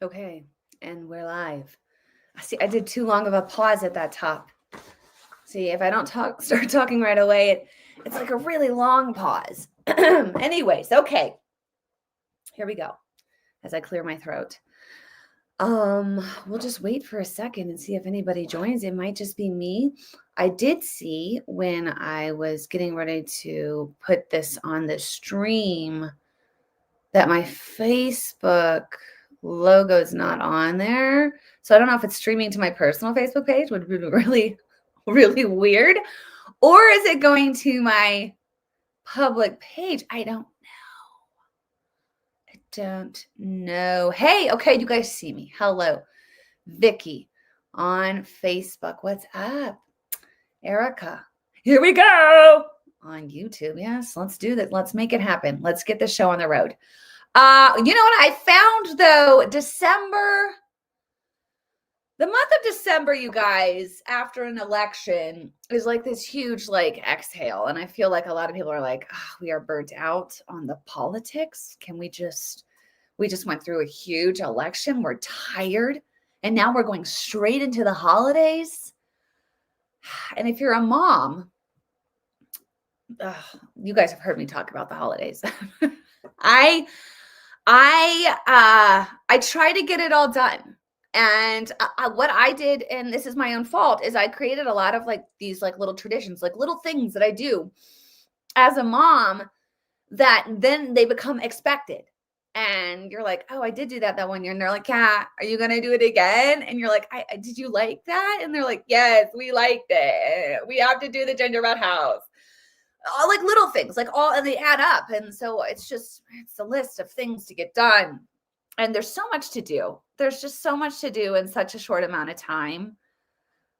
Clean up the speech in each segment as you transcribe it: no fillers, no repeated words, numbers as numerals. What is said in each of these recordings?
Okay, and we're live. See, I did too long of a pause at that top. See, if I don't start talking right away, it's like a really long pause. Anyways, okay. Here we go. As I clear my throat. We'll just wait for a second and see if anybody joins. It might just be me. I did see when I was getting ready to put this on the stream that my Facebook logo is not on there. So I don't know if it's streaming to my personal Facebook page, would be really, really weird. Or is it going to my public page? I don't know. Hey, okay, you guys see me. Hello. Vicky on Facebook. What's up? Erica. Here we go. On YouTube. Yes, let's do that. Let's make it happen. Let's get the show on the road. You know what I found though? The month of December, you guys, after an election is like this huge exhale. And I feel like a lot of people are like, oh, we are burnt out on the politics. We just went through a huge election. We're tired. And now we're going straight into the holidays. And if you're a mom, you guys have heard me talk about the holidays. I try to get it all done. And what I did, and this is my own fault, is I created a lot of these little traditions, little things that I do as a mom that then they become expected. And you're like, oh, I did do that 1 year. And they're like, yeah, are you going to do it again? And you're like, did you like that? And they're like, yes, we liked it. We have to do the gingerbread house. All little things, and they add up. And so it's a list of things to get done. And there's so much to do. There's just so much to do in such a short amount of time.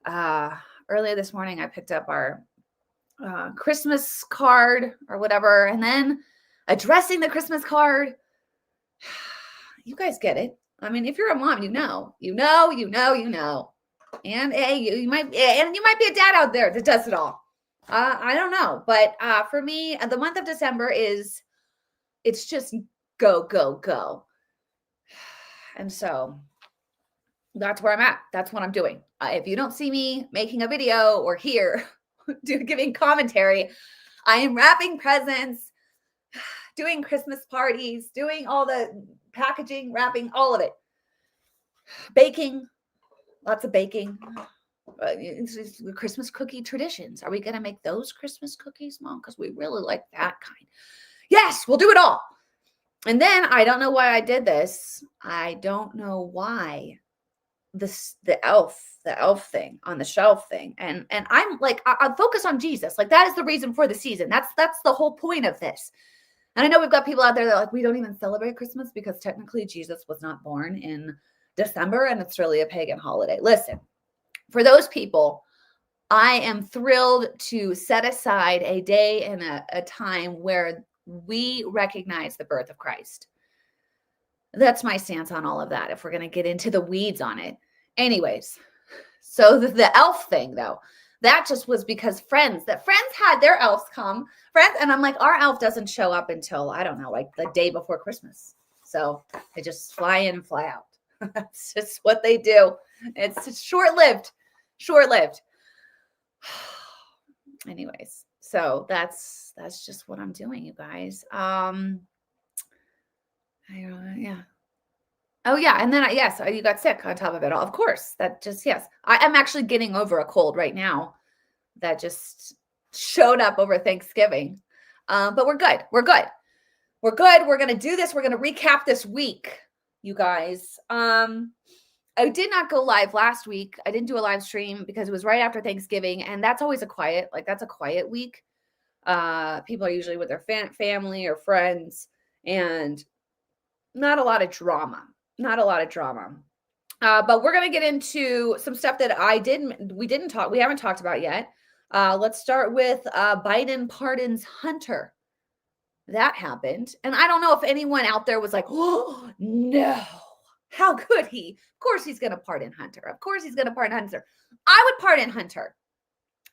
Earlier this morning, I picked up our Christmas card or whatever, and then addressing the Christmas card. You guys get it. I mean, if you're a mom, you know. And hey, you might be a dad out there that does it all. I don't know, but for me, the month of December it's just go, go, go. And so that's where I'm at. That's what I'm doing. If you don't see me making a video or here giving commentary, I am wrapping presents, doing Christmas parties, doing all the packaging, wrapping, all of it. Baking, lots of baking. It's Christmas cookie traditions. Are we going to make those Christmas cookies, Mom? Because we really like that kind. Yes, we'll do it all. And then I don't know why I did this. I don't know why the elf thing on the shelf thing. And I'm like, I'll focus on Jesus. That is the reason for the season. That's the whole point of this. And I know we've got people out there that are like, we don't even celebrate Christmas because technically Jesus was not born in December and it's really a pagan holiday. Listen, for those people, I am thrilled to set aside a day and a time where we recognize the birth of Christ. That's my stance on all of that, if we're going to get into the weeds on it. Anyways, so the elf thing, though, that just was because friends had their elves come. And I'm like, our elf doesn't show up until, I don't know, the day before Christmas. So they just fly in and fly out. That's just what they do. It's short-lived. Anyways, so that's just what I'm doing, you guys. Yeah. Oh yeah, and then yes, you got sick on top of it all. Of course, yes. I'm actually getting over a cold right now that just showed up over Thanksgiving. But we're good. We're going to do this. We're going to recap this week, you guys. I did not go live last week. I didn't do a live stream because it was right after Thanksgiving. And that's always a quiet week. People are usually with their family or friends and not a lot of drama. But we're going to get into some stuff that we haven't talked about yet. Let's start with Biden pardons Hunter. That happened. And I don't know if anyone out there was like, oh, no. How could he? Of course he's going to pardon Hunter. I would pardon Hunter.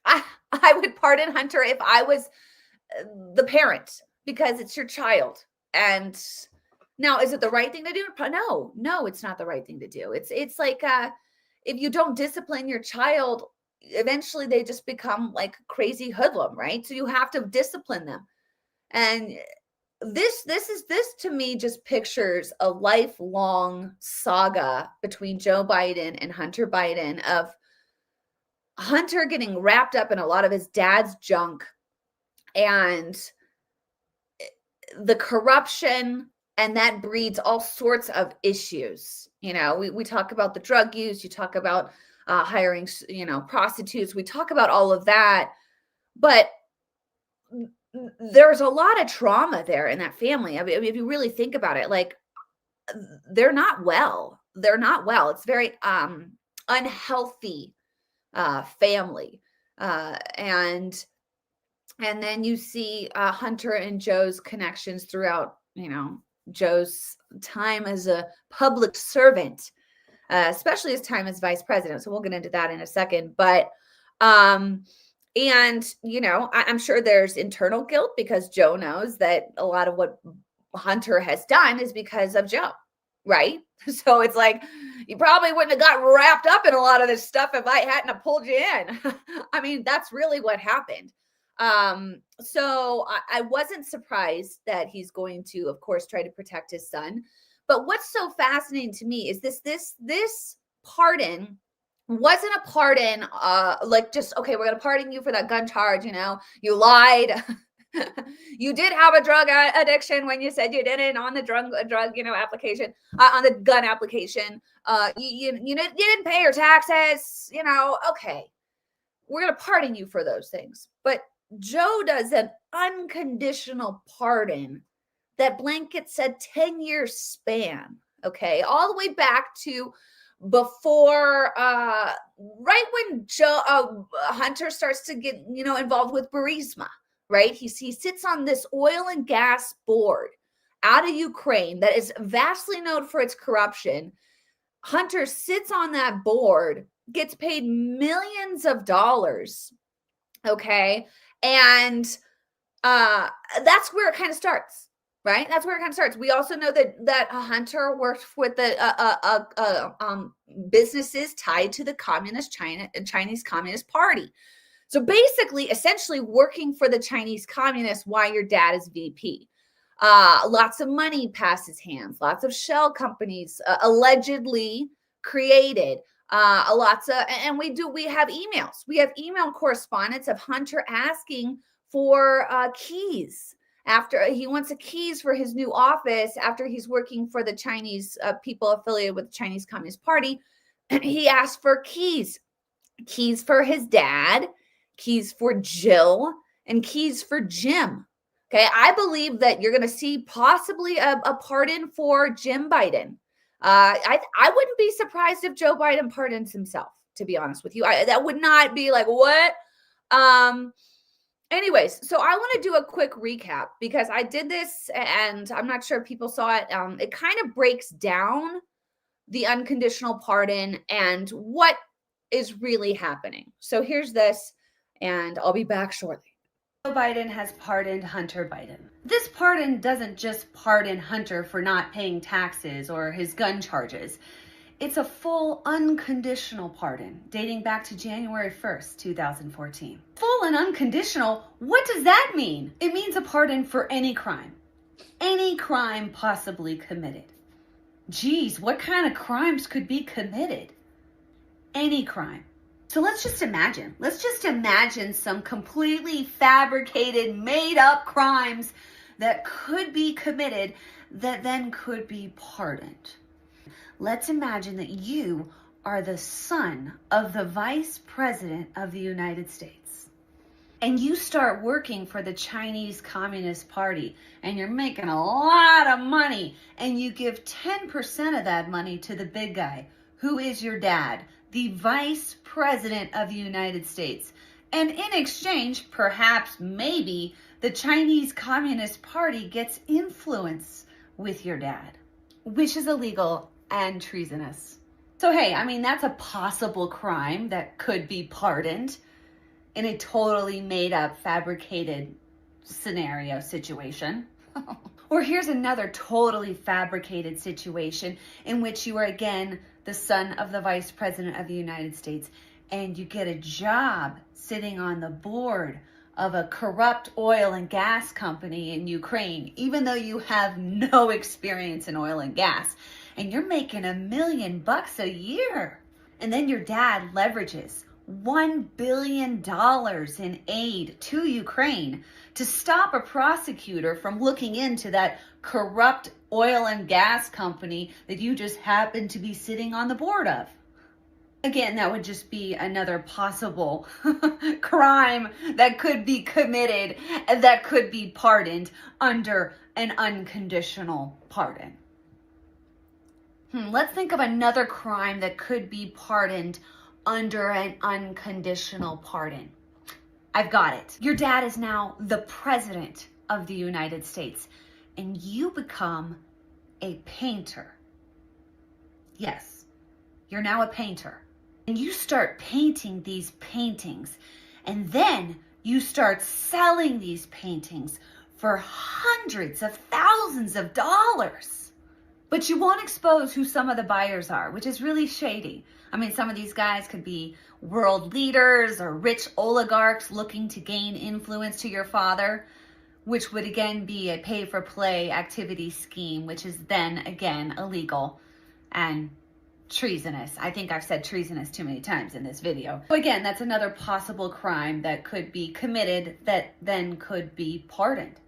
I would pardon Hunter if I was the parent because it's your child. And Now, is it the right thing to do? No, it's not the right thing to do. It's like if you don't discipline your child, eventually they just become like crazy hoodlum, right? So you have to discipline them. And this to me just pictures a lifelong saga between Joe Biden and Hunter Biden, of Hunter getting wrapped up in a lot of his dad's junk and the corruption, and that breeds all sorts of issues. You know, we talk about the drug use, you talk about hiring, prostitutes, we talk about all of that, but there's a lot of trauma there in that family. I mean, if you really think about it, like, they're not well. It's very unhealthy family. And then you see Hunter and Joe's connections throughout, Joe's time as a public servant, especially his time as vice president. So we'll get into that in a second. But, I'm sure there's internal guilt because Joe knows that a lot of what Hunter has done is because of Joe, right? So it's like, you probably wouldn't have got wrapped up in a lot of this stuff if I hadn't have pulled you in. I mean, that's really what happened. So I wasn't surprised that he's going to, of course, try to protect his son. But what's so fascinating to me is this pardon wasn't a pardon, like just, okay, we're going to pardon you for that gun charge. You lied. You did have a drug addiction when you said you didn't on the drug, application, on the gun application. You didn't pay your taxes, okay, we're going to pardon you for those things. But Joe does an unconditional pardon that blankets a 10-year span, okay, all the way back to before, right when Joe Hunter starts to get, involved with Burisma, right? He sits on this oil and gas board out of Ukraine that is vastly known for its corruption. Hunter sits on that board, gets paid millions of dollars, okay? And that's where it kind of starts. Right. That's where it kind of starts. We also know that Hunter worked with the businesses tied to the Chinese Communist Party. So basically, essentially working for the Chinese Communists while your dad is VP. Lots of money passes hands. Lots of shell companies allegedly created. And we have emails. We have email correspondence of Hunter asking for keys. After he wants keys for his new office, after he's working for the Chinese people affiliated with the Chinese Communist Party, he asked for keys for his dad, keys for Jill, and keys for Jim. Okay, I believe that you're going to see possibly a pardon for Jim Biden. I wouldn't be surprised if Joe Biden pardons himself, to be honest with you. That would not be like, what? Anyways, so I want to do a quick recap because I did this and I'm not sure if people saw it. It kind of breaks down the unconditional pardon and what is really happening. So here's this, and I'll be back shortly. Joe Biden has pardoned Hunter Biden. This pardon doesn't just pardon Hunter for not paying taxes or his gun charges. It's a full unconditional pardon dating back to January 1st, 2014. Full and unconditional, what does that mean? It means a pardon for any crime possibly committed. Geez, what kind of crimes could be committed? Any crime. So let's just imagine some completely fabricated, made up crimes that could be committed that then could be pardoned. Let's imagine that you are the son of the Vice President of the United States. And you start working for the Chinese Communist Party and you're making a lot of money and you give 10% of that money to the big guy, who is your dad, the Vice President of the United States. And in exchange, perhaps, maybe, the Chinese Communist Party gets influence with your dad, which is illegal and treasonous. So, hey, I mean, that's a possible crime that could be pardoned in a totally made up, fabricated scenario situation. Or here's another totally fabricated situation in which you are again the son of the Vice President of the United States and you get a job sitting on the board of a corrupt oil and gas company in Ukraine, even though you have no experience in oil and gas, and you're making $1 million a year. And then your dad leverages $1 billion in aid to Ukraine to stop a prosecutor from looking into that corrupt oil and gas company that you just happen to be sitting on the board of. Again, that would just be another possible crime that could be committed and that could be pardoned under an unconditional pardon. Let's think of another crime that could be pardoned under an unconditional pardon. I've got it. Your dad is now the president of the United States, and you become a painter. Yes, you're now a painter. And you start painting these paintings, and then you start selling these paintings for hundreds of thousands of dollars. But you won't expose who some of the buyers are, which is really shady. I mean, some of these guys could be world leaders or rich oligarchs looking to gain influence to your father, which would again be a pay-for-play activity scheme, which is then again illegal and treasonous. I think I've said treasonous too many times in this video. So again, that's another possible crime that could be committed that then could be pardoned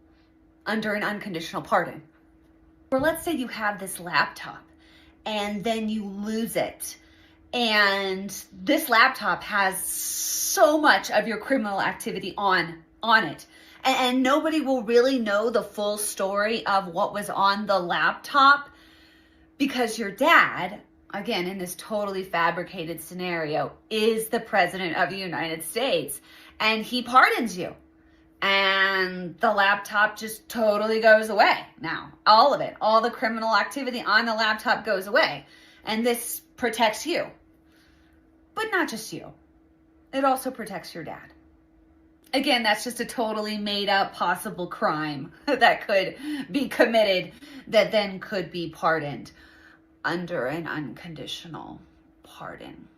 under an unconditional pardon. Or let's say you have this laptop and then you lose it. And this laptop has so much of your criminal activity on it. And nobody will really know the full story of what was on the laptop because your dad, again, in this totally fabricated scenario, is the president of the United States and he pardons you. And the laptop just totally goes away now. All of it, all the criminal activity on the laptop goes away. And this protects you. But not just you. It also protects your dad. Again, that's just a totally made up possible crime that could be committed that then could be pardoned under an unconditional pardon.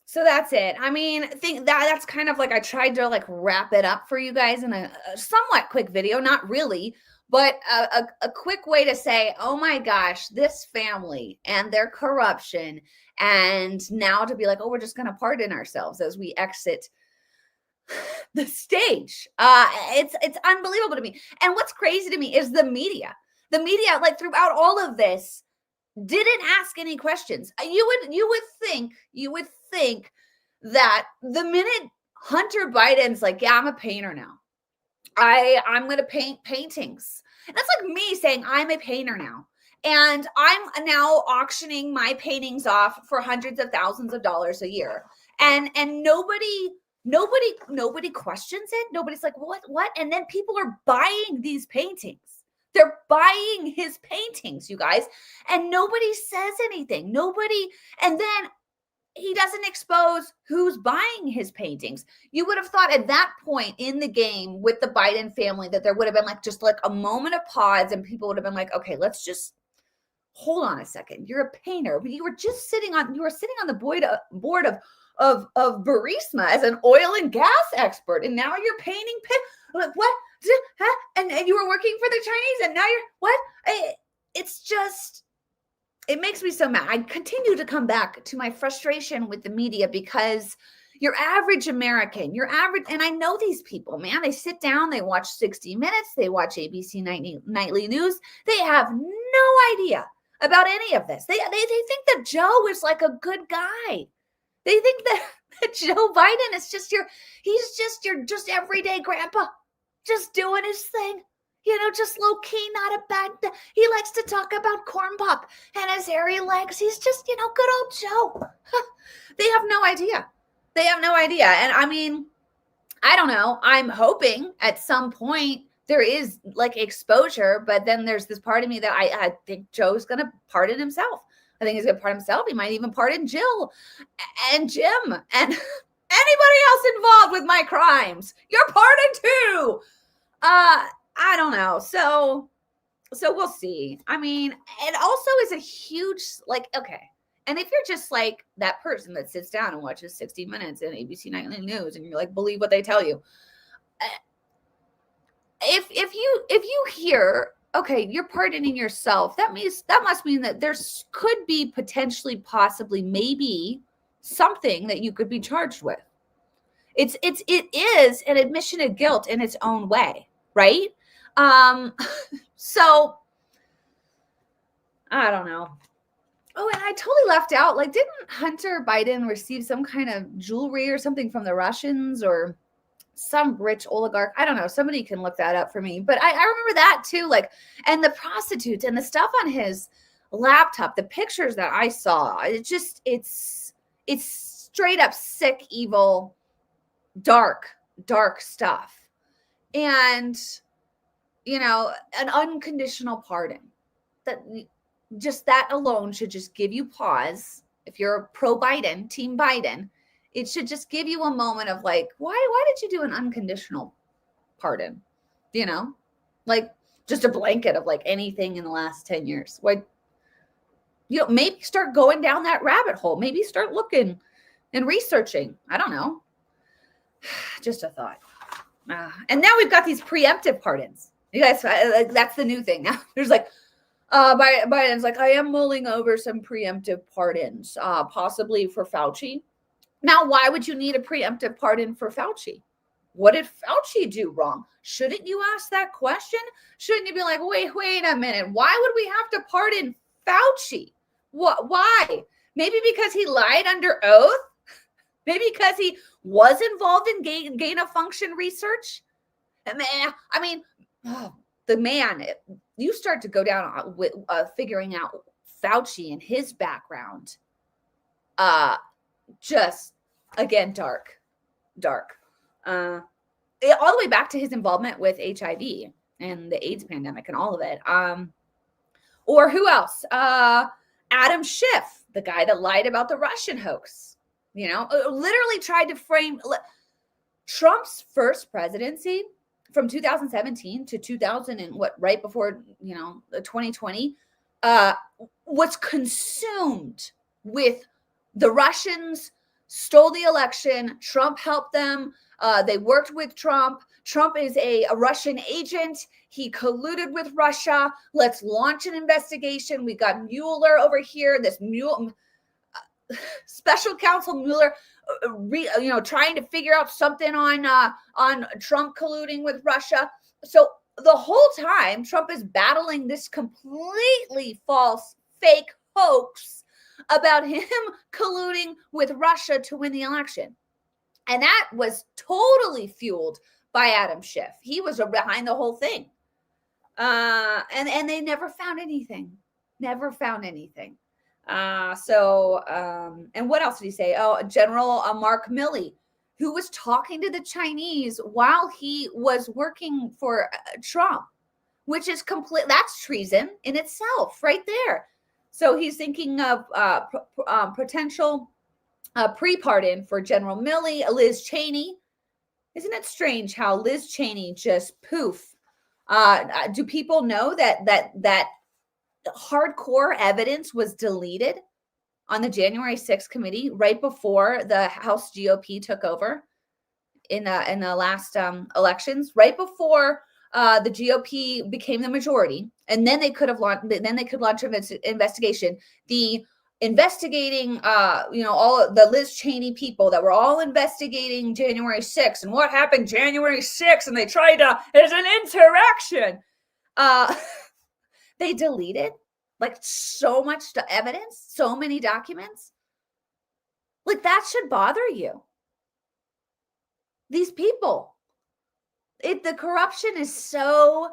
So that's it. I mean, I think that's kind of like, I tried to like wrap it up for you guys in a somewhat quick video, not really, but a quick way to say, oh my gosh, this family and their corruption, and now to be like, oh, we're just going to pardon ourselves as we exit the stage. It's unbelievable to me. And what's crazy to me is the media, like throughout all of this, didn't ask any questions. You would think that the minute Hunter Biden's like, yeah, I'm a painter now. I'm going to paint paintings. And that's like me saying I'm a painter now. And I'm now auctioning my paintings off for hundreds of thousands of dollars a year. And nobody questions it. Nobody's like, what? And then people are buying these paintings. They're buying his paintings, you guys, and nobody says anything. And then he doesn't expose who's buying his paintings. You would have thought at that point in the game with the Biden family that there would have been just a moment of pause and people would have been like, okay, let's just hold on a second. You're a painter, but you were sitting on the board of Burisma as an oil and gas expert, and now you're painting like what? Huh? And you were working for the Chinese, and now you're what? It makes me so mad. I continue to come back to my frustration with the media because your average American, and I know these people, man, they sit down, they watch 60 Minutes, they watch ABC Nightly News. They have no idea about any of this. They think that Joe is like a good guy. They think that Joe Biden is just your everyday grandpa, just doing his thing, just low key, not a bad. He likes to talk about corn pop and his hairy legs. He's just, good old Joe. They have no idea. And I mean, I don't know. I'm hoping at some point there is like exposure, but then there's this part of me that I think Joe's going to pardon himself. I think he's going to pardon himself. He might even pardon Jill and Jim and anybody else involved with my crimes. You're pardoned too. I don't know. So we'll see. I mean, it also is a huge, like, okay. And if you're just like that person that sits down and watches 60 Minutes and ABC Nightly News and you're like, believe what they tell you. If you hear, okay, you're pardoning yourself, that must mean that there could be potentially, possibly, maybe something that you could be charged with. It is an admission of guilt in its own way, right? So I don't know. Oh, and I totally left out, like, didn't Hunter Biden receive some kind of jewelry or something from the Russians or some rich oligarch? I don't know. Somebody can look that up for me. But I remember that too. Like, and the prostitutes and the stuff on his laptop, the pictures that I saw, it's straight up sick, evil, dark stuff. And, you know, an unconditional pardon, that just that alone should just give you pause. If you're pro Biden, team Biden, it should just give you a moment of like, why did you do an unconditional pardon? You know, like just a blanket of like anything in the last 10 years. Why, you know, maybe start going down that rabbit hole. Maybe start looking and researching. I don't know. Just a thought. And now we've got these preemptive pardons. You guys, that's the new thing now. There's like, Biden's like, I am mulling over some preemptive pardons, possibly for Fauci. Now, why would you need a preemptive pardon for Fauci? What did Fauci do wrong? Shouldn't you ask that question? Shouldn't you be like, wait a minute. Why would we have to pardon Fauci? What? Why? Maybe because he lied under oath? Maybe because he was involved in gain of function research? I mean, the man, you start to go down with figuring out Fauci and his background. Just, again, dark. All the way back to his involvement with HIV and the AIDS pandemic and all of it. Or who else? Adam Schiff, the guy that lied about the Russian hoax. You know, literally tried to frame Trump's first presidency from 2017 to 2000 and right before, 2020, was consumed with the Russians stole the election. Trump helped them. They worked with Trump. Trump is a Russian agent. He colluded with Russia. Let's launch an investigation. We got Mueller over here. This special counsel Mueller, trying to figure out something on Trump colluding with Russia. So the whole time, Trump is battling this completely false, fake hoax about him colluding with Russia to win the election. And that was totally fueled by Adam Schiff. He was behind the whole thing. And they never found anything. And what else did he say? Oh, General Mark Milley, who was talking to the Chinese while he was working for Trump, which is that's treason in itself right there. So he's thinking of potential pre-pardon for General Milley, Liz Cheney. Isn't it strange how Liz Cheney just poof? Do people know that hardcore evidence was deleted on the January 6th committee right before the House GOP took over in the last elections, right before the GOP became the majority, and then they could launch an investigation. The investigating, all the Liz Cheney people that were all investigating January 6th and what happened January 6th, and they tried to, there's an insurrection. They deleted like so much evidence, so many documents. Like that should bother you. These people, the corruption is so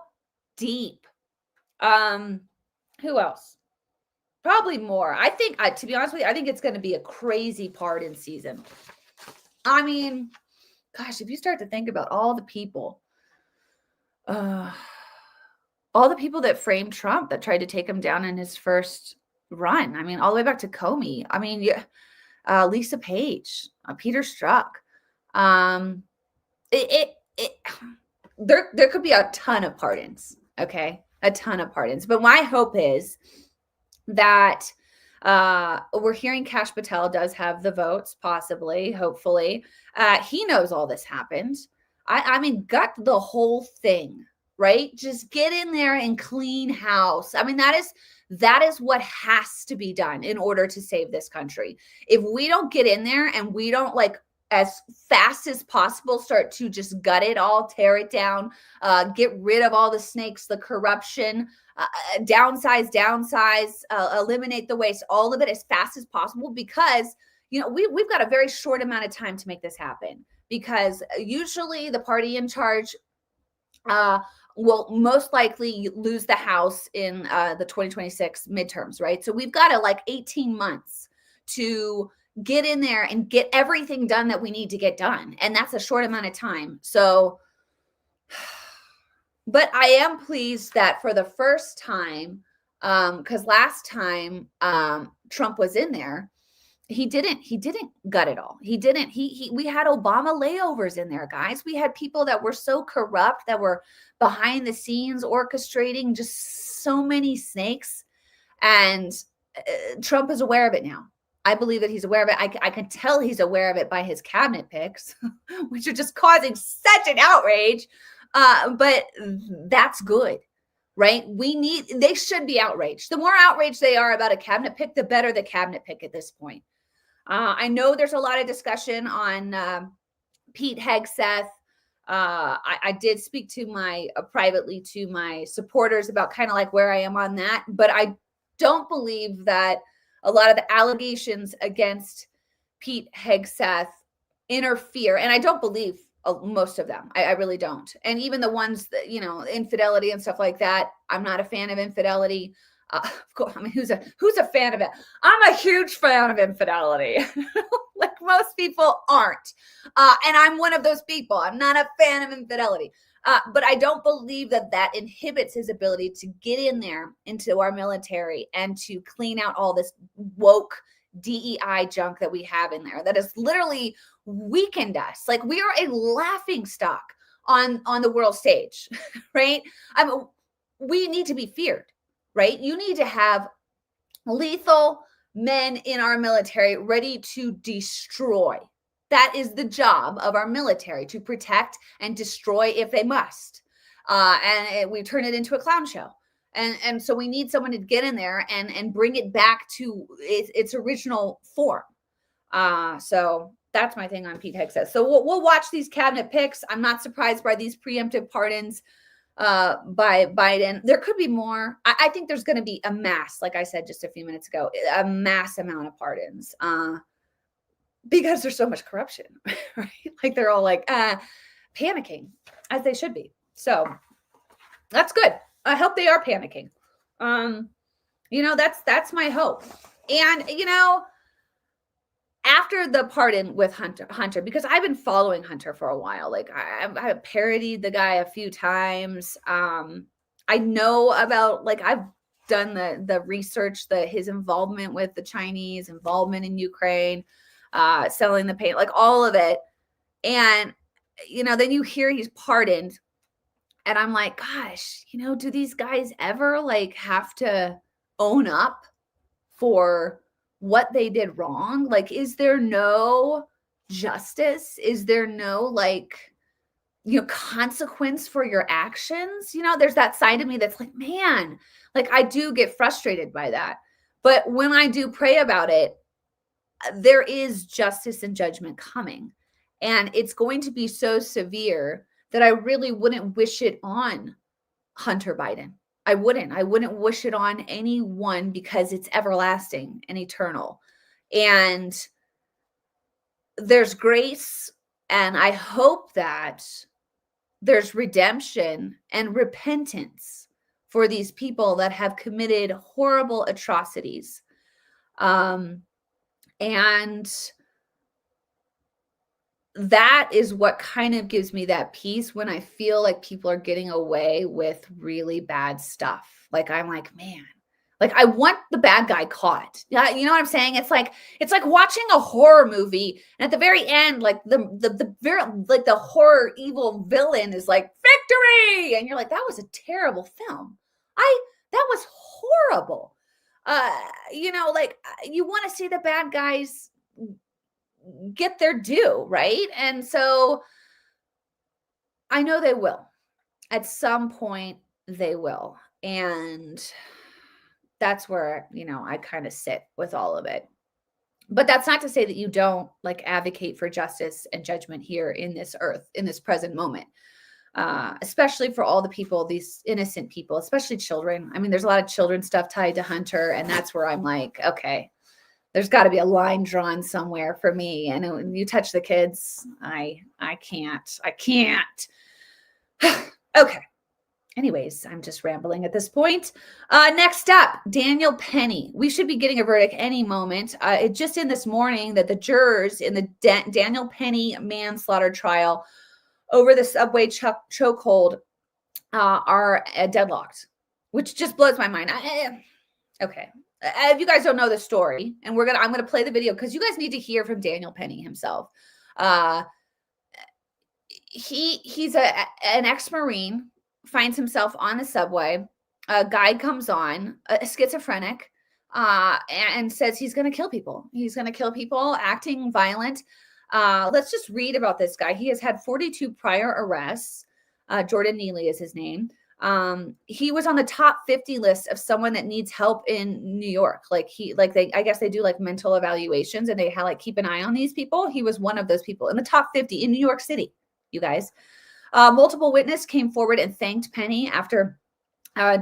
deep. Who else? Probably more. I think, to be honest with you, I think it's going to be a crazy pardon season. I mean, gosh, if you start to think about all the people that framed Trump, that tried to take him down in his first run. I mean, all the way back to Comey. I mean, Lisa Page, Peter Strzok. there could be a ton of pardons. Okay. A ton of pardons. But my hope is that we're hearing Kash Patel does have the votes, possibly, hopefully. He knows all this happened. I mean, gut the whole thing, right? Just get in there and clean house. I mean, that is what has to be done in order to save this country. If we don't get in there and we don't as fast as possible start to just gut it all, tear it down, get rid of all the snakes, the corruption, downsize, eliminate the waste, all of it as fast as possible, because we've got a very short amount of time to make this happen, because usually the party in charge will most likely lose the House in the 2026 midterms, right? So we've got 18 months to get in there and get everything done that we need to get done. And that's a short amount of time. So, but I am pleased that for the first time, because last time Trump was in there, he didn't gut it all. We had Obama layovers in there, guys. We had people that were so corrupt, that were behind the scenes orchestrating just so many snakes. And Trump is aware of it now. I believe that he's aware of it. I can tell he's aware of it by his cabinet picks, which are just causing such an outrage. But that's good, right? They should be outraged. The more outraged they are about a cabinet pick, the better the cabinet pick at this point. I know there's a lot of discussion on Pete Hegseth. I did speak to privately to my supporters about kind of where I am on that, but I don't believe that a lot of the allegations against Pete Hegseth interfere, and I don't believe most of them. I really don't. And even the ones that, infidelity and stuff like that, I'm not a fan of infidelity. Of course, I mean, who's a fan of it? I'm a huge fan of infidelity. Most people aren't. And I'm one of those people. I'm not a fan of infidelity. But I don't believe that inhibits his ability to get in there into our military and to clean out all this woke DEI junk that we have in there that has literally weakened us. We are a laughing stock on the world stage, right? We need to be feared, right? You need to have lethal men in our military ready to destroy. That is the job of our military, to protect and destroy if they must. We turn it into a clown show. And so we need someone to get in there and bring it back to its original form. So that's my thing on Pete Hegseth. So we'll watch these cabinet picks. I'm not surprised by these preemptive pardons by Biden. There could be more. I think there's going to be a mass, like I said just a few minutes ago, a mass amount of pardons. Because there's so much corruption, right? They're all panicking, as they should be. So that's good. I hope they are panicking. That's my hope. And, after the pardon with Hunter, because I've been following Hunter for a while, I've parodied the guy a few times. I know about, I've done the research, his involvement with the Chinese, involvement in Ukraine, selling the paint, all of it. And, then you hear he's pardoned. And I'm like, gosh, do these guys ever have to own up for what they did wrong? Is there no justice? Is there no consequence for your actions? There's that side of me that's man, I do get frustrated by that. But when I do pray about it, there is justice and judgment coming. And it's going to be so severe that I really wouldn't wish it on Hunter Biden. I wouldn't wish it on anyone, because it's everlasting and eternal. And there's grace, and I hope that there's redemption and repentance for these people that have committed horrible atrocities. And that is what kind of gives me that peace when I feel like people are getting away with really bad stuff. I'm man, Like, I want the bad guy caught. Yeah, you know what I'm saying? It's like watching a horror movie, and at the very end, like the very like the horror evil villain is like victory, and you're like, that was a terrible film. That was horrible. You know, like you want to see the bad guys get their due, right? And so I know they will. At some point, they will. And that's where, you know, I kind of sit with all of it. But that's not to say that you don't like advocate for justice and judgment here in this earth, in this present moment, especially for all the people, these innocent people, especially children. I mean, there's a lot of children stuff tied to Hunter, and that's where I'm like, okay, there's got to be a line drawn somewhere for me. And when you touch the kids, I can't. Okay. Anyways, I'm just rambling at this point. Next up, Daniel Penny. We should be getting a verdict any moment. It just in this morning that the jurors in the Daniel Penny manslaughter trial over the subway chokehold are deadlocked, which just blows my mind. Okay. If you guys don't know the story, and I'm gonna play the video because you guys need to hear from Daniel Penny himself. He's an ex-Marine, finds himself on the subway. A guy comes on, a schizophrenic, and says he's going to kill people. He's going to kill people, acting violent. Let's just read about this guy. He has had 42 prior arrests. Jordan Neely is his name. He was on the top 50 list of someone that needs help in New York. I guess they do like mental evaluations, and they keep an eye on these people. He was one of those people in the top 50 in New York City, you guys. Multiple witnesses came forward and thanked Penny after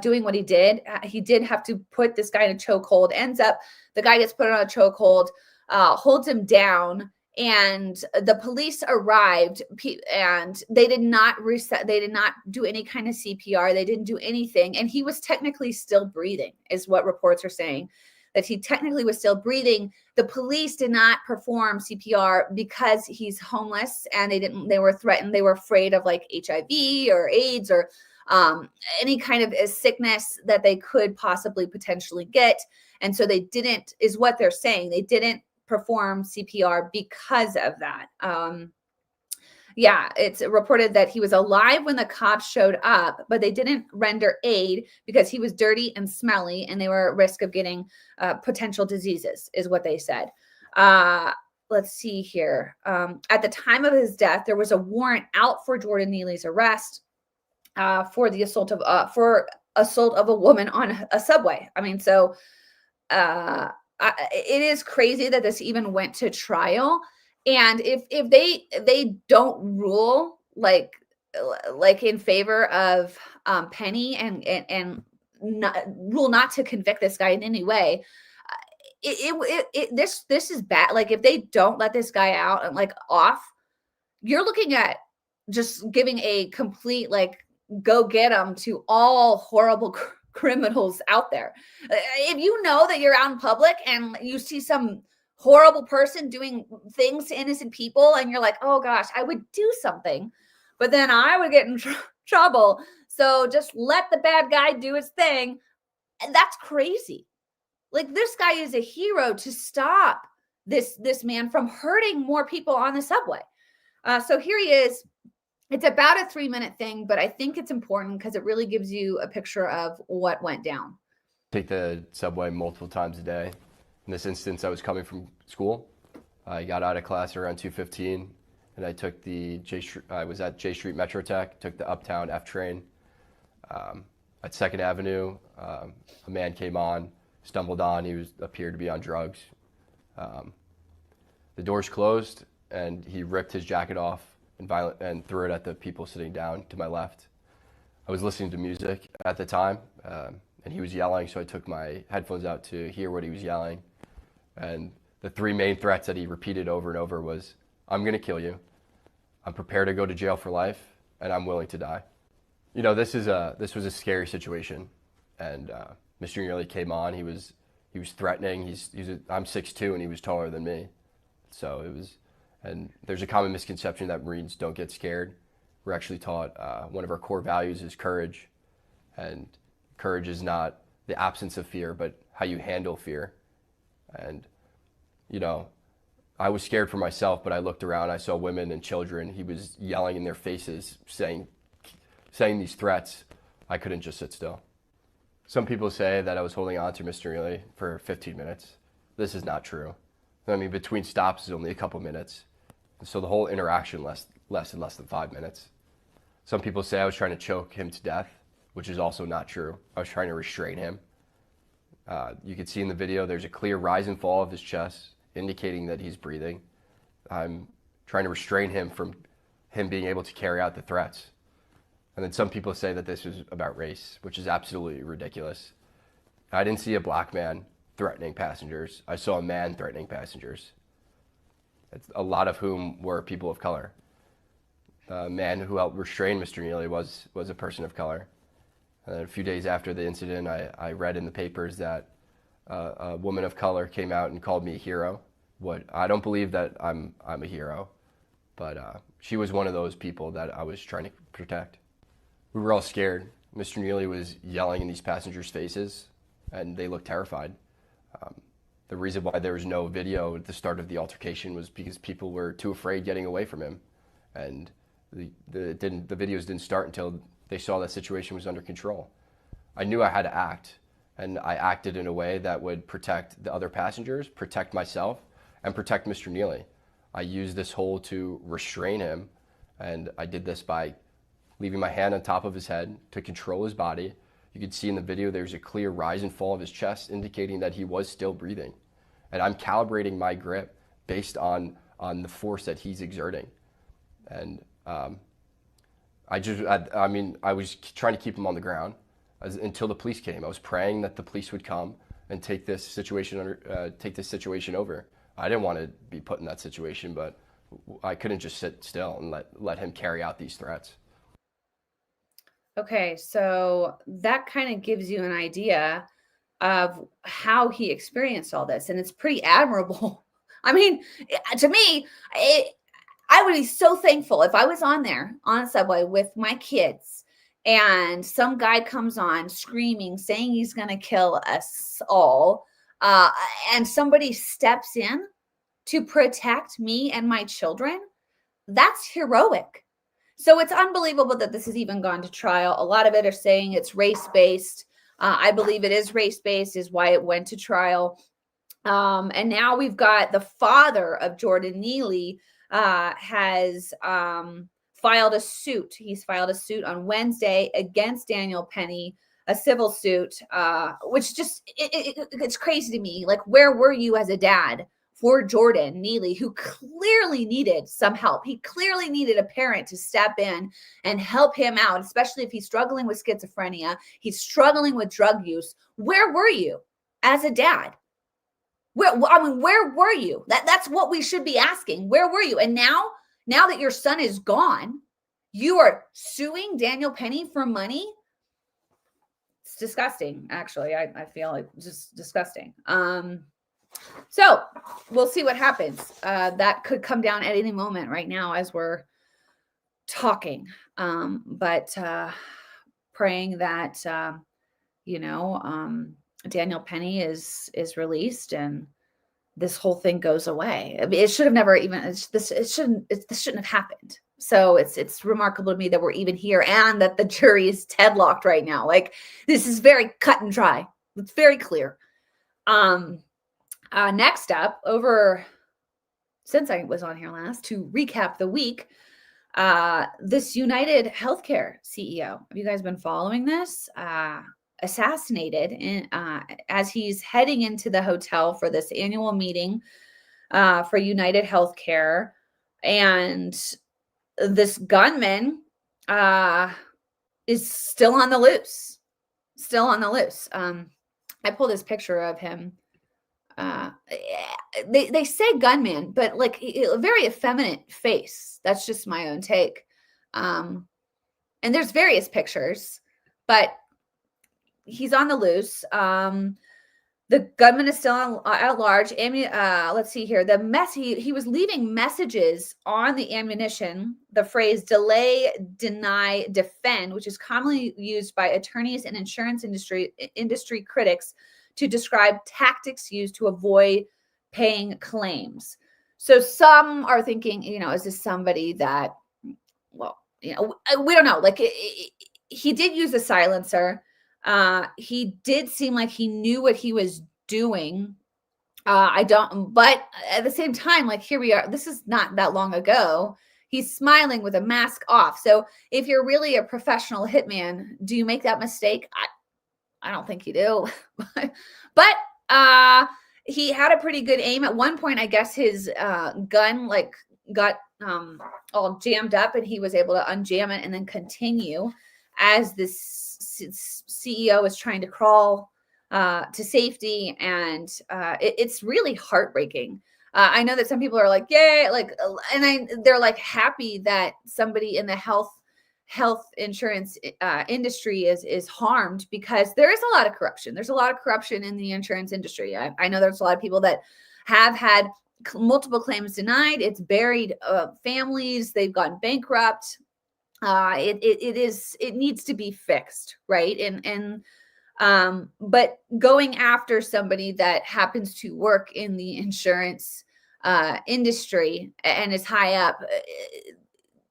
doing what he did. He did have to put this guy in a chokehold. Ends up, the guy gets put on a chokehold, holds him down, and the police arrived, and they did not reset. They did not do any kind of CPR. They didn't do anything, and he was technically still breathing, is what reports are saying. That he technically was still breathing. The police did not perform CPR because he's homeless, and they were threatened. They were afraid of like HIV or AIDS or any kind of sickness that they could possibly potentially get. And so they didn't, is what they're saying. They didn't perform CPR because of that. Yeah, it's reported that he was alive when the cops showed up, but they didn't render aid because he was dirty and smelly, and they were at risk of getting potential diseases, is what they said. Let's see here. At the time of his death, there was a warrant out for Jordan Neely's arrest for the assault of a woman on a subway. I mean, so it is crazy that this even went to trial. And if they don't rule like in favor of Penny and rule not to convict this guy in any way, this is bad. Like if they don't let this guy out and like off, you're looking at just giving a complete like go get him to all horrible criminals out there. If you know that you're out in public and you see some horrible person doing things to innocent people, and you're like, oh gosh, I would do something, but then I would get in trouble. So just let the bad guy do his thing. And that's crazy. Like this guy is a hero to stop this man from hurting more people on the subway. So here he is. It's about a 3-minute thing, but I think it's important because it really gives you a picture of what went down. Take the subway multiple times a day. In this instance, I was coming from school. I got out of class around 2:15, and I took I was at J Street Metro Tech, took the Uptown F train. At 2nd Avenue, a man came on, stumbled on. He appeared to be on drugs. The doors closed, and he ripped his jacket off and threw it at the people sitting down to my left. I was listening to music at the time, and he was yelling, so I took my headphones out to hear what he was yelling. And the 3 main threats that he repeated over and over was, I'm going to kill you, I'm prepared to go to jail for life, and I'm willing to die. You know, this was a scary situation. And Mr. Neely came on. He was threatening. I'm 6'2", and he was taller than me. So it was, and there's a common misconception that Marines don't get scared. We're actually taught one of our core values is courage. And courage is not the absence of fear, but how you handle fear. And, you know, I was scared for myself, but I looked around, I saw women and children. He was yelling in their faces, saying these threats. I couldn't just sit still. Some people say that I was holding on to Mr. Neely for 15 minutes. This is not true. I mean, between stops is only a couple minutes. So the whole interaction lasted less than 5 minutes. Some people say I was trying to choke him to death, which is also not true. I was trying to restrain him. You can see in the video, there's a clear rise and fall of his chest, indicating that he's breathing. I'm trying to restrain him from him being able to carry out the threats. And then some people say that this was about race, which is absolutely ridiculous. I didn't see a black man threatening passengers. I saw a man threatening passengers, a lot of whom were people of color. The man who helped restrain Mr. Neely was a person of color. And then a few days after the incident, I read in the papers that a woman of color came out and called me a hero. I don't believe that I'm a hero, but she was one of those people that I was trying to protect. We were all scared. Mr. Neely was yelling in these passengers' faces, and they looked terrified. The reason why there was no video at the start of the altercation was because people were too afraid getting away from him, and the videos didn't start until they saw that situation was under control. I knew I had to act, and I acted in a way that would protect the other passengers, protect myself, and protect Mr. Neely. I used this hold to restrain him, and I did this by leaving my hand on top of his head to control his body. You can see in the video there's a clear rise and fall of his chest, indicating that he was still breathing. And I'm calibrating my grip based on the force that he's exerting. And I was trying to keep him on the ground until the police came. I was praying that the police would come and take this situation over. I didn't want to be put in that situation, but I couldn't just sit still and let him carry out these threats. Okay, so that kind of gives you an idea of how he experienced all this, and it's pretty admirable. I mean, to me, I would be so thankful if I was on a subway with my kids and some guy comes on screaming, saying he's going to kill us all, and somebody steps in to protect me and my children. That's heroic. So it's unbelievable that this has even gone to trial. A lot of it are saying it's race-based. I believe it is race-based, is why it went to trial. And now we've got the father of Jordan Neely has filed a suit. He's filed a suit on Wednesday against Daniel Penny, a civil suit, which just, it's crazy to me. Like, where were you as a dad for Jordan Neely, who clearly needed some help? He clearly needed a parent to step in and help him out, especially if he's struggling with schizophrenia, he's struggling with drug use. Where were you as a dad? Where were you? That's what we should be asking. Where were you? And now that your son is gone, you are suing Daniel Penny for money? It's disgusting, actually. I feel like just disgusting. So we'll see what happens. That could come down at any moment right now as we're talking. But praying that, Daniel Penny is released and this whole thing goes away. I mean, it should have never even, this shouldn't have happened. So it's remarkable to me that we're even here and that the jury is deadlocked right now. Like, this is very cut and dry. It's very clear. Next up, since I was on here last, to recap the week, this United Healthcare CEO, have you guys been following this? Assassinated as he's heading into the hotel for this annual meeting for United Healthcare. And this gunman is still on the loose. I pulled this picture of him. They say gunman, but like a very effeminate face. That's just my own take. And there's various pictures, but he's on the loose. The gunman is still at large. Let's see here. The mess he was leaving messages on the ammunition. The phrase "delay, deny, defend," which is commonly used by attorneys and insurance industry critics to describe tactics used to avoid paying claims. So some are thinking, is this somebody that, well, we don't know. Like he did use a silencer. He did seem like he knew what he was doing. But at the same time, like here we are, this is not that long ago. He's smiling with a mask off. So if you're really a professional hitman, do you make that mistake? I don't think you do. But he had a pretty good aim. At one point, I guess his gun got all jammed up, and he was able to unjam it and then continue as this CEO is trying to crawl to safety. And it's really heartbreaking. I know that some people are like, yay, they're like happy that somebody in the health insurance industry is harmed, because there is a lot of corruption. There's a lot of corruption in the insurance industry. I know there's a lot of people that have had multiple claims denied. It's buried families. They've gone bankrupt. It needs to be fixed, right? But going after somebody that happens to work in the insurance industry and is high up,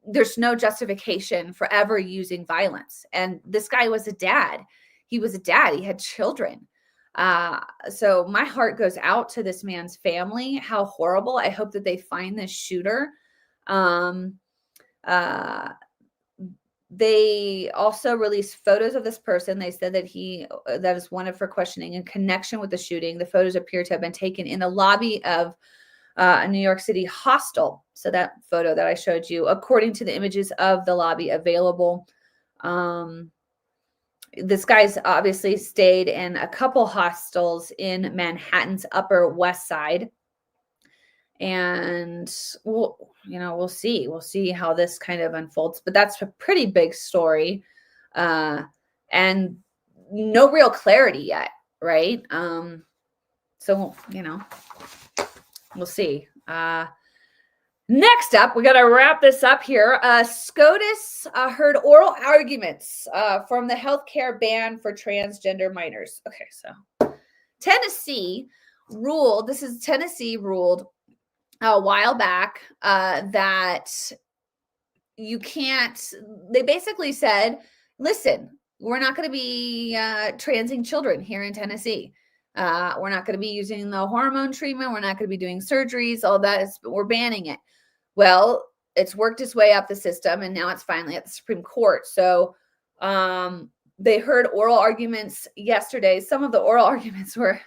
there's no justification for ever using violence. And this guy was a dad. He was a dad. He had children. So my heart goes out to this man's family. How horrible. I hope that they find this shooter. They also released photos of this person. They said that is wanted for questioning in connection with the shooting. The photos appear to have been taken in the lobby of a New York City hostel. So that photo that I showed you, according to the images of the lobby available, this guy's obviously stayed in a couple hostels in Manhattan's Upper West Side. And we'll see how this kind of unfolds, but that's a pretty big story, and no real clarity yet, right? So we'll see. Next up, we got to wrap this up here. SCOTUS heard oral arguments from the healthcare ban for transgender minors. Okay, so Tennessee ruled a while back that you can't. They basically said, listen, we're not going to be transing children here in Tennessee. We're not going to be using the hormone treatment. We're not going to be doing surgeries. All that we're banning it. Well, it's worked its way up the system, and now it's finally at the Supreme Court. So they heard oral arguments yesterday. Some of the oral arguments were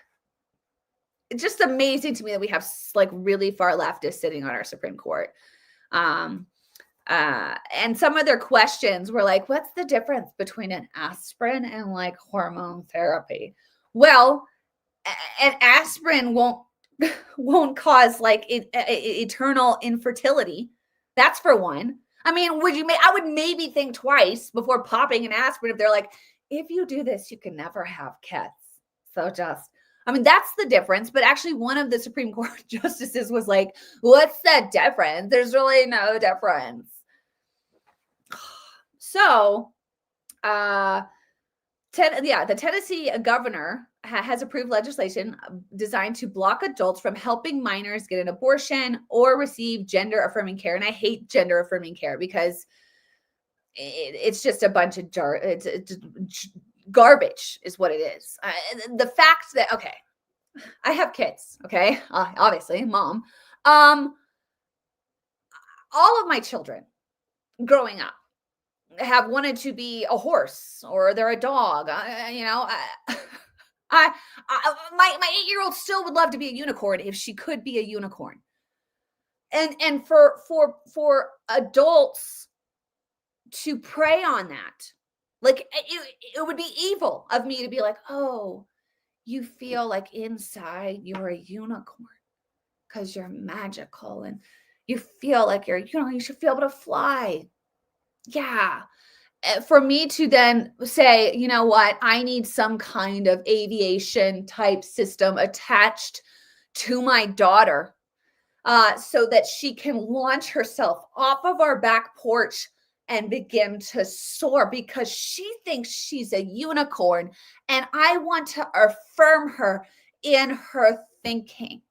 it's just amazing to me that we have like really far leftists sitting on our Supreme Court. And some of their questions were like, what's the difference between an aspirin and like hormone therapy? Well, an aspirin won't cause like eternal infertility. That's for one. I mean, I would maybe think twice before popping an aspirin if they're like, if you do this, you can never have kids. So that's the difference. But actually, one of the Supreme Court justices was like, what's the difference? There's really no difference. So, the Tennessee governor has approved legislation designed to block adults from helping minors get an abortion or receive gender-affirming care. And I hate gender-affirming care because it's just a bunch of garbage is what it is. The fact that, okay, I have kids, okay, obviously, mom. All of my children growing up have wanted to be a horse or they're a dog. My 8-year-old still would love to be a unicorn if she could be a unicorn. And for adults to prey on that, like it would be evil of me to be like, oh, you feel like inside you're a unicorn because you're magical and you feel like you should be able to fly. Yeah. for me to then say, you know what, I need some kind of aviation type system attached to my daughter so that she can launch herself off of our back porch and begin to soar because she thinks she's a unicorn. And I want to affirm her in her thinking.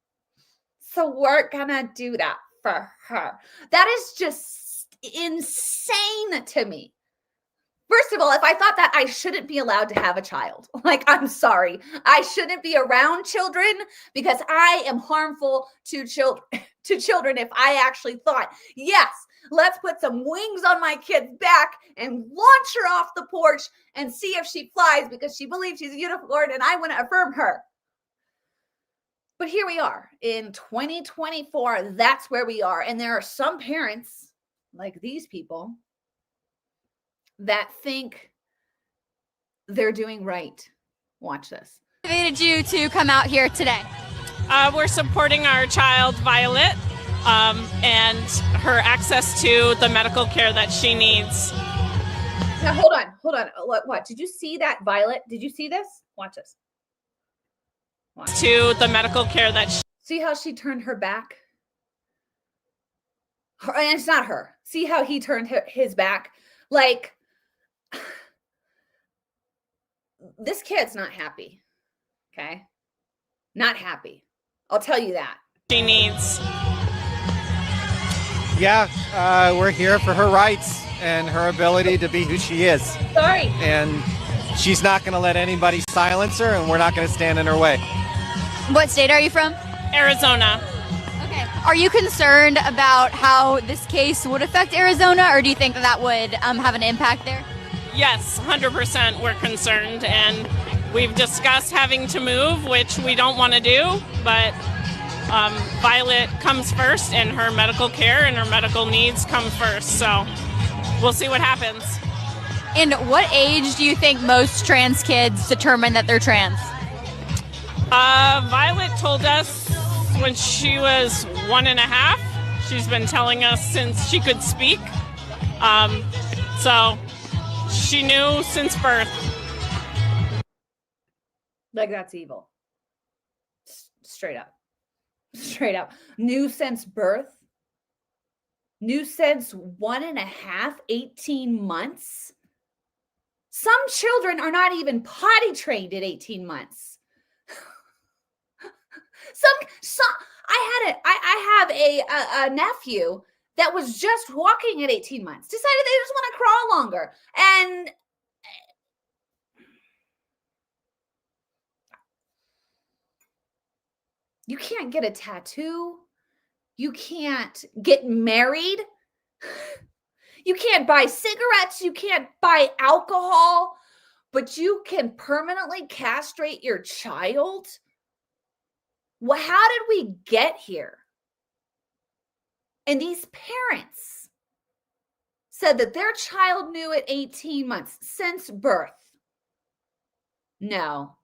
So we're going to do that for her. That is just insane to me. First of all, if I thought that, I shouldn't be allowed to have a child. Like, I'm sorry. I shouldn't be around children because I am harmful to children if I actually thought, yes, let's put some wings on my kid's back and launch her off the porch and see if she flies because she believes she's a unicorn and I want to affirm her. But here we are in 2024. That's where we are. And there are some parents like these people that think they're doing right. Watch this. What motivated you to come out here today? We're supporting our child, Violet, and her access to the medical care that she needs. Now, hold on. What? Did you see that, Violet? Did you see this? Watch this. Watch. To the medical care that she... See how she turned her back? And it's not her. See how he turned his back? Like, this kid's not happy. Okay? Not happy. I'll tell you that. She needs. Yeah, we're here for her rights and her ability to be who she is. Sorry. And she's not going to let anybody silence her, and we're not going to stand in her way. What state are you from? Arizona. Okay. Are you concerned about how this case would affect Arizona, or do you think that would have an impact there? Yes, 100% we're concerned, and we've discussed having to move, which we don't want to do, but Violet comes first, and her medical care and her medical needs come first, so we'll see what happens. And what age do you think most trans kids determine that they're trans? Violet told us when she was 1.5. She's been telling us since she could speak. So she knew since birth. Like, that's evil. Straight up. Straight up. Knew since birth. Knew since 1.5, 18 months. Some children are not even potty trained at 18 months. I have a nephew that was just walking at 18 months, decided they just want to crawl longer. And you can't get a tattoo. You can't get married. You can't buy cigarettes. You can't buy alcohol, but you can permanently castrate your child. Well, how did we get here? And these parents said that their child knew at 18 months since birth. No.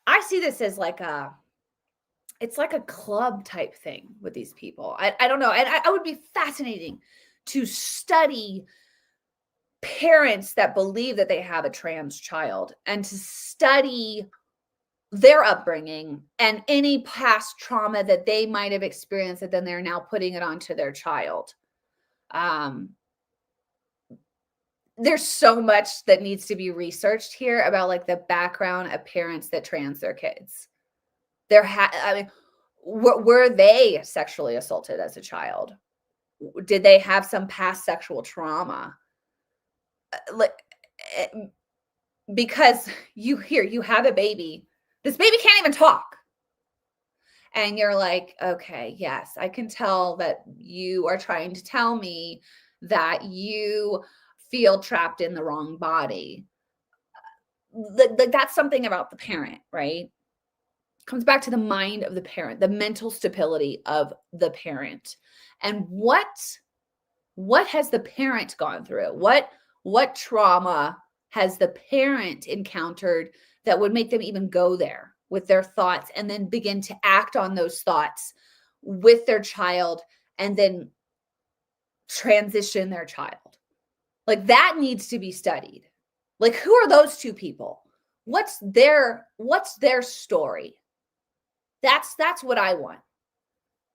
I see this as like it's like a club type thing with these people. I don't know. And I would be fascinating to study parents that believe that they have a trans child and to study their upbringing and any past trauma that they might have experienced that then they're now putting it onto their child. There's so much that needs to be researched here about like the background of parents that trans their kids. Were they sexually assaulted as a child? Did they have some past sexual trauma? Because you have a baby. This baby can't even talk. And you're like, okay, yes, I can tell that you are trying to tell me that you feel trapped in the wrong body. That's something about the parent, right? Comes back to the mind of the parent, the mental stability of the parent. And what has the parent gone through? What trauma has the parent encountered that would make them even go there with their thoughts and then begin to act on those thoughts with their child and then transition their child. Like, that needs to be studied. Like, who are those two people? What's their story? That's what I want.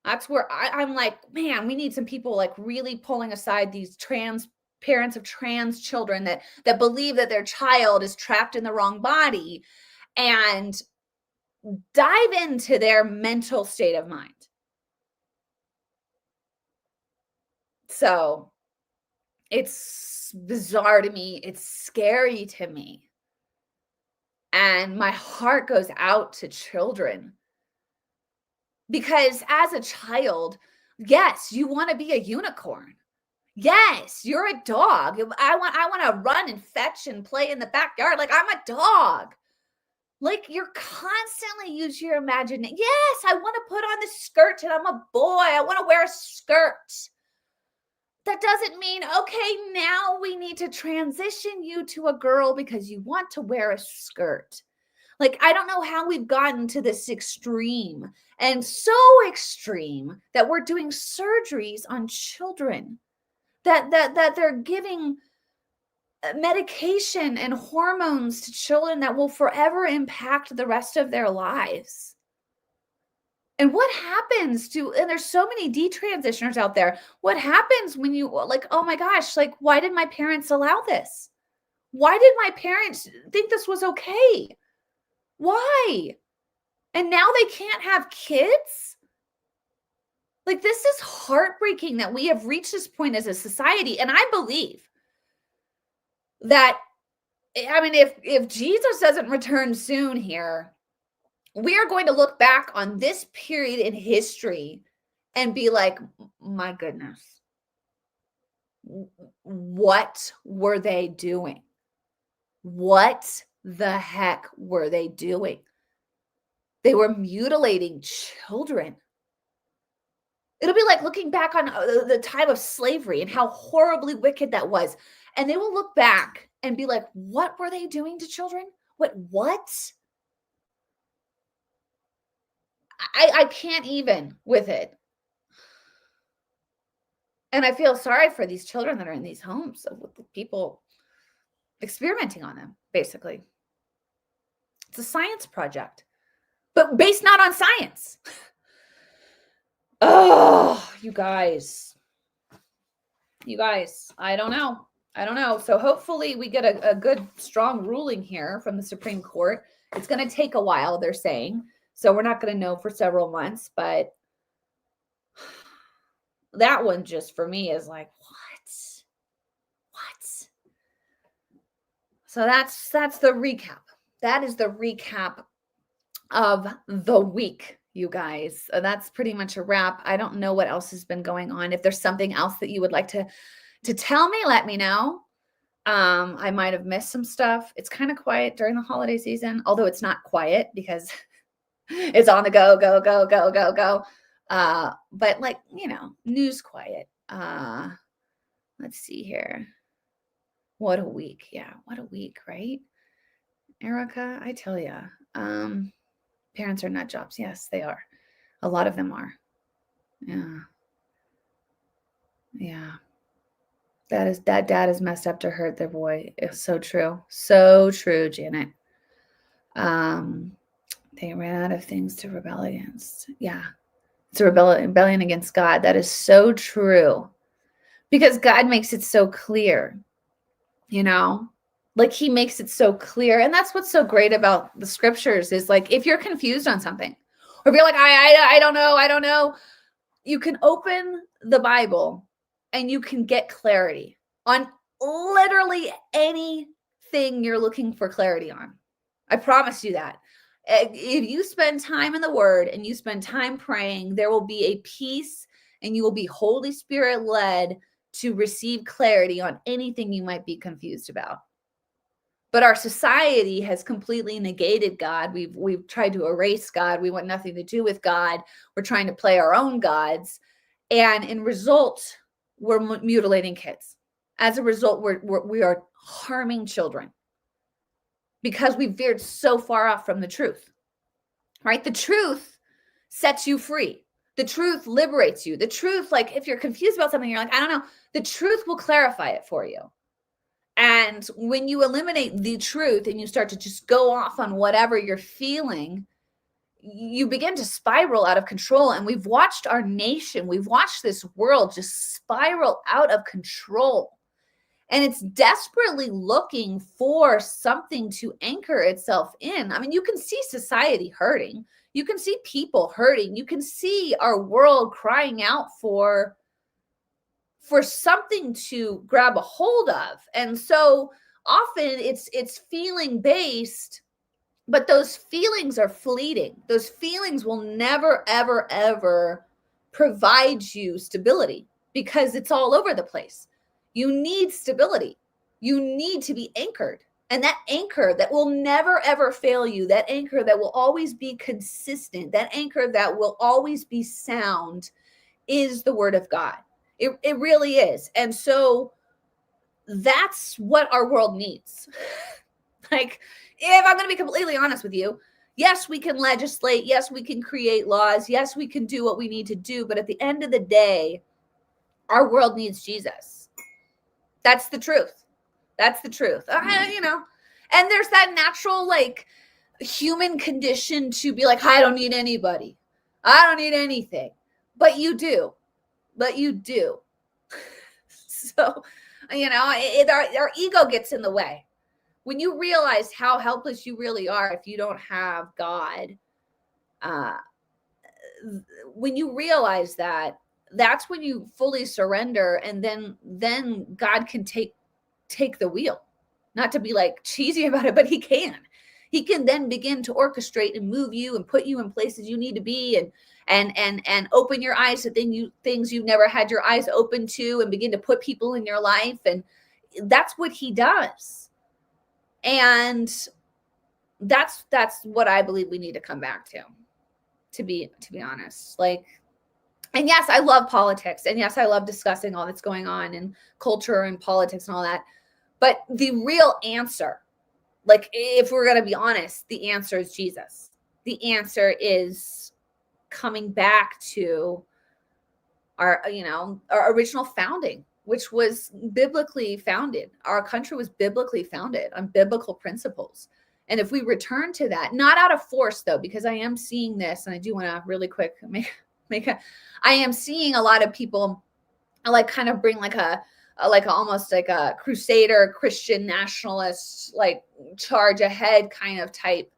That's where I'm like, man, we need some people like really pulling aside these trans parents of trans children that believe that their child is trapped in the wrong body, and dive into their mental state of mind. So it's bizarre to me. It's scary to me. And my heart goes out to children. Because as a child, yes, you want to be a unicorn. Yes, you're a dog. I want to run and fetch and play in the backyard like I'm a dog. Like, you're constantly use your imagination. Yes, I want to put on the skirt and I'm a boy. I want to wear a skirt. That doesn't mean, okay, now we need to transition you to a girl because you want to wear a skirt. Like, I don't know how we've gotten to this extreme, and so extreme that we're doing surgeries on children, that they're giving medication and hormones to children that will forever impact the rest of their lives. And what happens and there's so many detransitioners out there. What happens when you like, oh my gosh, like, why did my parents allow this? Why did my parents think this was okay? Why? And now they can't have kids? Like, this is heartbreaking that we have reached this point as a society. And I believe that, I mean, if Jesus doesn't return soon here, we are going to look back on this period in history and be like, my goodness, what were they doing? What the heck were they doing? They were mutilating children. It'll be like looking back on the time of slavery and how horribly wicked that was. And they will look back and be like, what were they doing to children? What? I can't even with it. And I feel sorry for these children that are in these homes with people experimenting on them, basically. It's a science project, but based not on science. Oh, you guys, I don't know. So hopefully we get a good, strong ruling here from the Supreme Court. It's going to take a while, they're saying. So we're not going to know for several months, but that one just for me is like, what? So that's the recap. That is the recap of the week, you guys. That's pretty much a wrap. I don't know what else has been going on. If there's something else that you would like to tell me, let me know. I might have missed some stuff. It's kind of quiet during the holiday season, although it's not quiet because it's on the go. But like, news quiet. Let's see here. What a week. Yeah, what a week, right? Erica, I tell you, parents are nut jobs. Yes, they are. A lot of them are. Yeah. That dad is messed up to hurt their boy. It's so true. So true, Janet. They ran out of things to rebel against. Yeah. It's a rebellion against God. That is so true. Because God makes it so clear, like he makes it so clear. And that's what's so great about the scriptures is like, if you're confused on something, or if you're like, I don't know, you can open the Bible and you can get clarity on literally anything you're looking for clarity on. I promise you that. If you spend time in the Word and you spend time praying, there will be a peace and you will be Holy Spirit led to receive clarity on anything you might be confused about. But our society has completely negated God. We've tried to erase God. We want nothing to do with God. We're trying to play our own gods. And in result, we're mutilating kids. As a result, we are harming children because we veered so far off from the truth, right? The truth sets you free. The truth liberates you. The truth, like if you're confused about something, you're like, I don't know, the truth will clarify it for you. And when you eliminate the truth and you start to just go off on whatever you're feeling, you begin to spiral out of control. And we've watched our nation, we've watched this world just spiral out of control. And it's desperately looking for something to anchor itself in. I mean, you can see society hurting. You can see people hurting. You can see our world crying out for something to grab a hold of. And so often it's feeling based, but those feelings are fleeting. Those feelings will never, ever, ever provide you stability because it's all over the place. You need stability. You need to be anchored. And that anchor that will never, ever fail you, that anchor that will always be consistent, that anchor that will always be sound is the word of God. It really is. And so that's what our world needs. Like, if I'm going to be completely honest with you, yes, we can legislate. Yes, we can create laws. Yes, we can do what we need to do. But at the end of the day, our world needs Jesus. That's the truth. That's the truth. You know, and there's that natural, like, human condition to be like, I don't need anybody. I don't need anything. But you do. But you do. So, you know, our ego gets in the way. When you realize how helpless you really are if you don't have God, when you realize that, that's when you fully surrender, and then God can take the wheel. Not to be like cheesy about it, but he can. He can then begin to orchestrate and move you and put you in places you need to be, and open your eyes to things you've never had your eyes open to, and begin to put people in your life. And that's what he does. And that's what I believe we need to come back to be honest. Like, and yes, I love politics, and yes, I love discussing all that's going on in culture and politics and all that. But the real answer, like, if we're going to be honest, the answer is Jesus. The answer is coming back to our original founding, which was biblically founded. Our country was biblically founded on biblical principles. And if we return to that, not out of force though, because I am seeing this, and I do want to really quick I am seeing a lot of people like kind of bring like almost like a crusader Christian nationalist, like charge ahead kind of type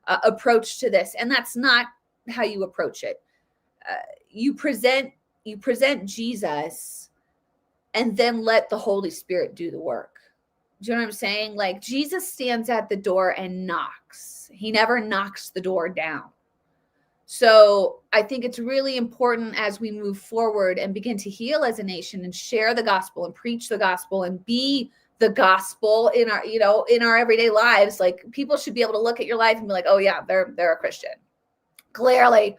approach to this. And that's not how you approach it. You present Jesus, and then let the Holy Spirit do the work. Do you know what I'm saying? Like, Jesus stands at the door and knocks. He never knocks the door down. So I think it's really important as we move forward and begin to heal as a nation and share the gospel and preach the gospel and be the gospel in our everyday lives. Like, people should be able to look at your life and be like, oh yeah, they're a Christian. Clearly,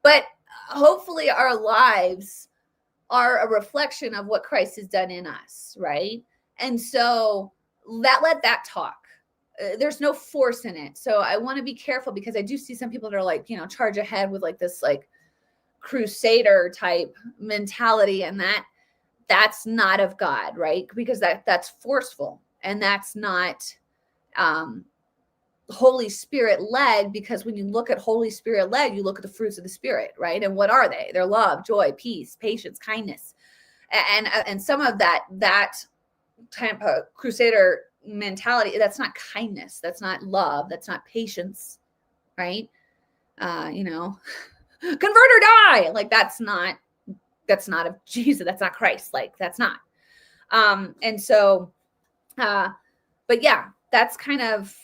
but hopefully our lives are a reflection of what Christ has done in us. Right. And so let that talk. There's no force in it. So I want to be careful, because I do see some people that are like, charge ahead with like this like crusader type mentality, and that's not of God, right? Because that's forceful, and that's not Holy Spirit led, because when you look at Holy Spirit led, you look at the fruits of the Spirit, right? And what are they? They're love, joy, peace, patience, kindness. And some of that type of crusader mentality, that's not kindness, that's not love, that's not patience, right? Convert or die, like that's not of Jesus, that's not Christ, like that's not. And so but yeah, that's kind of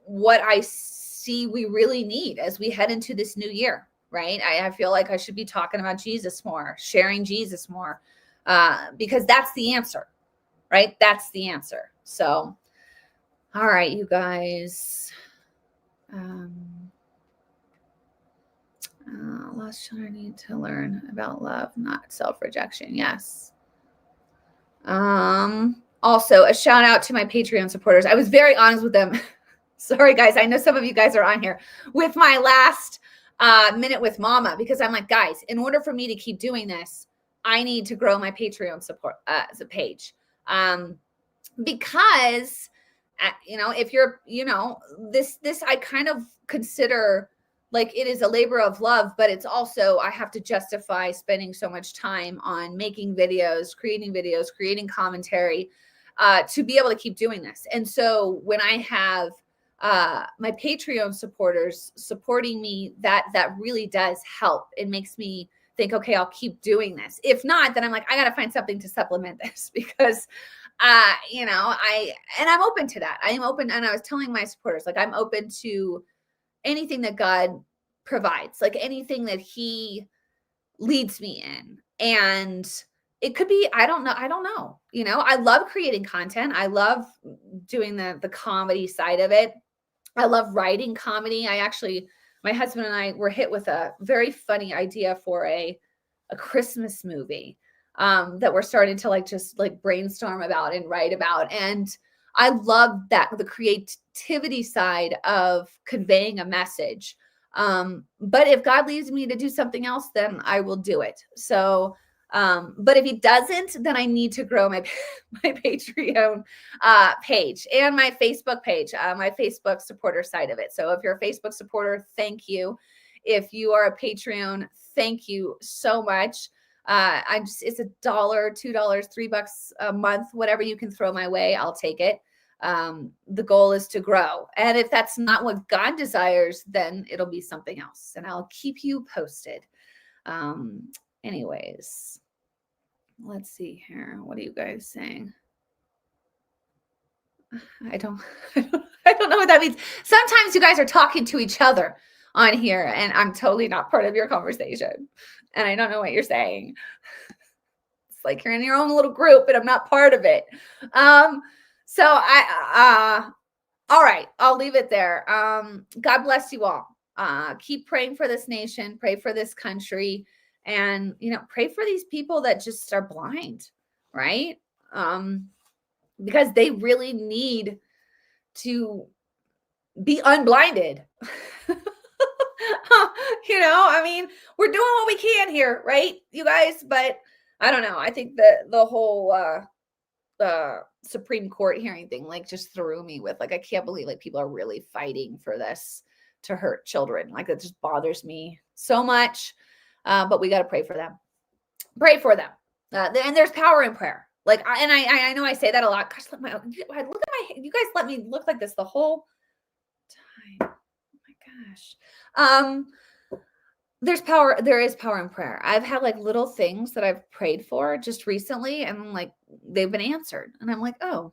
what I see we really need as we head into this new year, right? I feel like I should be talking about Jesus more, sharing Jesus more, because that's the answer, right? That's the answer. So, all right, you guys. Lost children need to learn about love, not self-rejection. Yes. Also, a shout out to my Patreon supporters. I was very honest with them. Sorry, guys. I know some of you guys are on here with my last Minute with Mama, because I'm like, guys, in order for me to keep doing this, I need to grow my Patreon support as a page. Because if you're, this I kind of consider like it is a labor of love, but it's also, I have to justify spending so much time on making videos, creating commentary, to be able to keep doing this. And so when I have my Patreon supporters supporting me, that really does help. It makes me think, okay, I'll keep doing this. If not, then I'm like, I got to find something to supplement this, because I'm open to that. I am open. And I was telling my supporters, like, I'm open to anything that God provides, like anything that he leads me in. And it could be, I don't know. I love creating content. I love doing the comedy side of it. I love writing comedy. My husband and I were hit with a very funny idea for a Christmas movie that we're starting to just brainstorm about and write about. And I love that, the creativity side of conveying a message. But if God leads me to do something else, then I will do it. So, but if he doesn't, then I need to grow my Patreon page and my Facebook page, my Facebook supporter side of it. So if you're a Facebook supporter, thank you. If you are a Patreon, thank you so much. It's $1, $2, $3 a month, whatever you can throw my way, I'll take it. The goal is to grow. And if that's not what God desires, then it'll be something else, and I'll keep you posted. Anyways, let's see here. What are you guys saying? I don't know what that means. Sometimes you guys are talking to each other on here, and I'm totally not part of your conversation, and I don't know what you're saying. It's like you're in your own little group, and I'm not part of it. So all right, I'll leave it there. God bless you all. Keep praying for this nation, pray for this country, and, pray for these people that just are blind, right? Because they really need to be unblinded. We're doing what we can here, right, you guys? But I don't know. I think that the whole Supreme Court hearing thing just threw me with I can't believe people are really fighting for this to hurt children. It just bothers me so much. But we got to pray for them. Pray for them. And there's power in prayer. I know I say that a lot. Gosh, look at you guys let me look like this the whole time. Oh my gosh. There is power in prayer. I've had little things that I've prayed for just recently, and they've been answered. And I'm like, oh,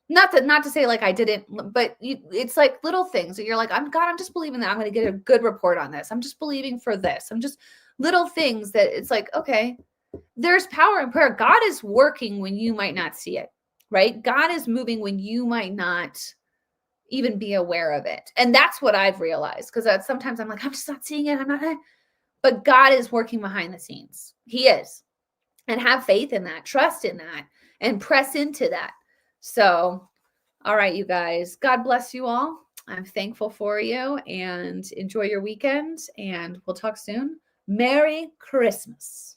not to say I didn't, but it's little things that you're like, I'm just believing that I'm going to get a good report on this. I'm just believing for this. I'm just little things that it's okay, there's power in prayer. God is working when you might not see it, right? God is moving when you might not even be aware of it. And that's what I've realized, because sometimes I'm I'm just not seeing it. But God is working behind the scenes. He is. And have faith in that, trust in that, and press into that. So, all right, you guys, God bless you all. I'm thankful for you, and enjoy your weekend, and we'll talk soon. Merry Christmas.